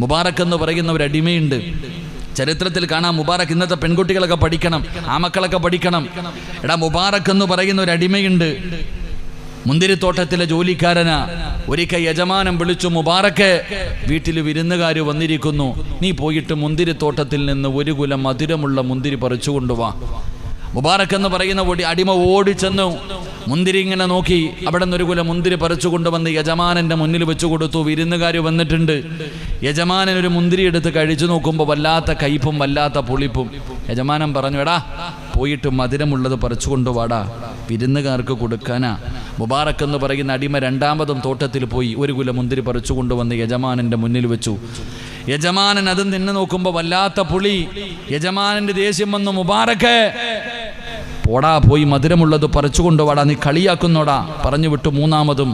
മുബാറക് എന്ന് പറയുന്ന ഒരു അടിമയുണ്ട്. ചരിത്രത്തിൽ കാണാം. മുബാറക് ഇന്നത്തെ പെൺകുട്ടികളൊക്കെ പഠിക്കണം, ആ മക്കളൊക്കെ പഠിക്കണം. എടാ, മുബാറക് എന്ന് പറയുന്ന ഒരു അടിമയുണ്ട്, മുന്തിരിത്തോട്ടത്തിലെ ജോലിക്കാരനാ. ഒരിക്കൽ യജമാനൻ വിളിച്ചു, മുബാറക്ക്, വീട്ടിൽ വിരുന്നുകാർ വന്നിരിക്കുന്നു, നീ പോയിട്ട് മുന്തിരിത്തോട്ടത്തിൽ നിന്ന് ഒരു കുലം മധുരമുള്ള മുന്തിരി പറിച്ചു കൊണ്ടുവാ. മുബാറക് എന്ന് പറയുന്ന അടിമ ഓടിച്ചെന്നു മുന്തിരി ഇങ്ങനെ നോക്കി. അവിടെ നിന്ന് ഒരു കുല മുന്തിരി പറിച്ചു കൊണ്ടുവന്ന് യജമാനന്റെ മുന്നിൽ വെച്ചു കൊടുത്തു. വിരുന്നുകാർ വന്നിട്ടുണ്ട്. യജമാനൻ ഒരു മുന്തിരി എടുത്ത് കഴിച്ചു നോക്കുമ്പോൾ വല്ലാത്ത കയ്പും വല്ലാത്ത പുളിപ്പും. യജമാനൻ പറഞ്ഞു, എടാ, പോയിട്ട് മധുരമുള്ളത് പറിച്ചു കൊണ്ടുവാടാ, വിരുന്നുകാർക്ക് കൊടുക്കാനാ. മുബാറക് എന്ന് പറയുന്ന അടിമ രണ്ടാമതും തോട്ടത്തിൽ പോയി ഒരു കുല മുന്തിരി പറിച്ചു കൊണ്ടുവന്ന് യജമാനന്റെ മുന്നിൽ വെച്ചു. യജമാനൻ അതും നിന്ന് നോക്കുമ്പോൾ വല്ലാത്ത പുളി. യജമാനന്റെ ദേഷ്യം വന്നു, മുബാറക്, പോടാ, പോയി മധുരമുള്ളത് പറിച്ചു കൊണ്ടുവാടാ, നീ കളിയാക്കുന്നോടാ, പറഞ്ഞു വിട്ടു. മൂന്നാമതും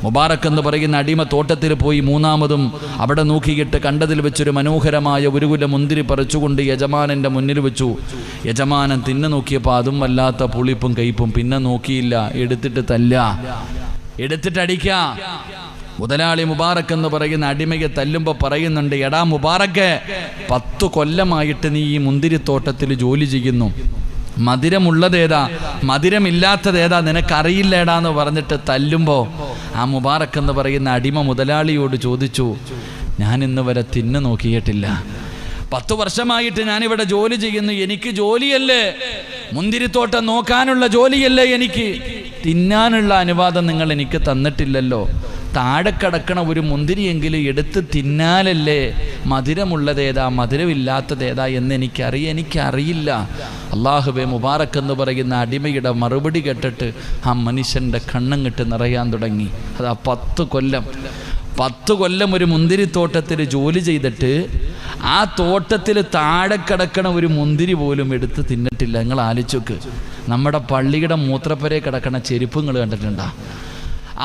മുബാറക് എന്ന് പറയുന്ന അടിമ തോട്ടത്തിൽ പോയി മൂന്നാമതും അവിടെ നോക്കിയിട്ട് കണ്ടതിൽ വെച്ചൊരു മനോഹരമായ ഒരു കുല മുന്തിരി പറിച്ചുകൊണ്ട് യജമാനന്റെ മുന്നിൽ വെച്ചു. യജമാനൻ തിന്നു നോക്കിയപ്പോൾ അതും വല്ലാത്ത പുളിപ്പും കയ്പും. പിന്നെ നോക്കിയില്ല, എടുത്തിട്ട് തല്ല, എടുത്തിട്ട് അടിക്ക. മുതലാളി മുബാറക് എന്ന് പറയുന്ന അടിമയെ തല്ലുമ്പോൾ പറയുന്നുണ്ട്, എടാ മുബാറക്, 10 കൊല്ലമായിട്ട് നീ ഈ മുന്തിരിത്തോട്ടത്തിൽ ജോലി ചെയ്യുന്നു, മധുരമുള്ളതേതാ മധുരമില്ലാത്തതേതാ നിനക്കറിയില്ലേടാന്ന് പറഞ്ഞിട്ട് തല്ലുമ്പോൾ ആ മുബാറക് എന്ന് പറയുന്ന അടിമ മുതലാളിയോട് ചോദിച്ചു, ഞാൻ ഇന്ന് വരെ തിന്നു നോക്കിയിട്ടില്ല, 10 വർഷമായിട്ട് ഞാനിവിടെ ജോലി ചെയ്യുന്നു, എനിക്ക് ജോലിയല്ലേ, മുന്തിരിത്തോട്ടം നോക്കാനുള്ള ജോലിയല്ലേ എനിക്ക്, തിന്നാനുള്ള അനുവാദം നിങ്ങൾ എനിക്ക് തന്നിട്ടില്ലല്ലോ, താഴെ കിടക്കണ ഒരു മുന്തിരിയെങ്കിലും എടുത്ത് തിന്നാലല്ലേ മധുരമുള്ളതേതാ മധുരമില്ലാത്തതേതാ എന്ന് എനിക്കറിയില്ല. അള്ളാഹുവേ, മുബാറക് എന്ന് പറയുന്ന അടിമയുടെ മറുപടി കേട്ടിട്ട് ആ മനുഷ്യൻ്റെ കണ്ണങ്ങിട്ട് നിറയാൻ തുടങ്ങി. അതാ 10 കൊല്ലം ഒരു മുന്തിരിത്തോട്ടത്തിൽ ജോലി ചെയ്തിട്ട് ആ തോട്ടത്തിൽ താഴെ കിടക്കണ ഒരു മുന്തിരി പോലും എടുത്ത് തിന്നിട്ടില്ല. നിങ്ങൾ ആലോചിച്ച് നോക്ക്. നമ്മുടെ പള്ളിയുടെ മൂത്രപ്പുരയിൽ കിടക്കണ ചെരുപ്പ് നിങ്ങൾ കണ്ടിട്ടുണ്ടോ?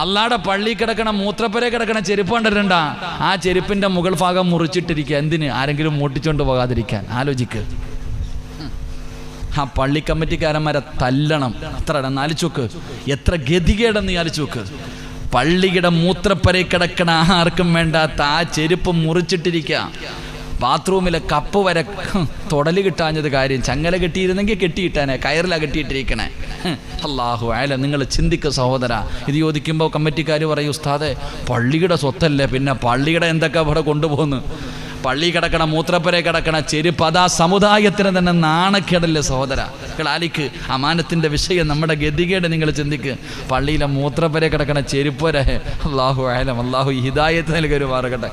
അള്ളാടെ പള്ളി കിടക്കണ മൂത്രപ്പുര കിടക്കണ ചെരുപ്പ് കണ്ടിട്ടുണ്ടാ? ആ ചെരുപ്പിന്റെ മുകൾ ഭാഗം മുറിച്ചിട്ടിരിക്കുക. എന്തിന്? ആരെങ്കിലും മോട്ടിച്ചോണ്ട് പോകാതിരിക്കാൻ. ആലോചിക്ക്. ആ പള്ളി കമ്മിറ്റിക്കാരന്മാരെ തല്ലണം. അത്ര ആലോചിച്ചോക്ക്, എത്ര ഗതികേടെന്ന് ആലോചിച്ചോക്ക്. പള്ളിയുടെ മൂത്രപ്പുര കിടക്കണ ആർക്കും വേണ്ടാത്ത ആ ചെരുപ്പ് മുറിച്ചിട്ടിരിക്കുക. ബാത്റൂമിലെ കപ്പ് വരെ തൊടല് കിട്ടാഞ്ഞത് കാര്യം. ചങ്ങല കെട്ടിയിരുന്നെങ്കിൽ കെട്ടിയിട്ടാനെ, കയറിലാണ് കെട്ടിയിട്ടിരിക്കണേ. അല്ലാഹു അഅല. നിങ്ങൾ ചിന്തിക്കുക സഹോദര. ഇത് ചോദിക്കുമ്പോൾ കമ്മിറ്റിക്കാർ പറയും, ഉസ്താദെ, പള്ളിയുടെ സ്വത്തല്ലേ, പിന്നെ പള്ളിയുടെ എന്തൊക്കെ ഇവിടെ കൊണ്ടുപോകുന്നു, പള്ളി കിടക്കണ മൂത്രപ്പുര കിടക്കണ ചെരുപ്പ്, അതാ സമുദായത്തിന് തന്നെ നാണക്കേടല്ലേ സഹോദര. ആലിക്ക് അമാനത്തിൻ്റെ വിഷയം, നമ്മുടെ ഗതികേട് നിങ്ങൾ ചിന്തിക്ക്. പള്ളിയിലെ മൂത്രപ്പുര കിടക്കണ ചെരുപ്പ് വരെ. അല്ലാഹു അഅലം. അല്ലാഹു ഹിദായത്ത് നൽകി മാറട്ടെ.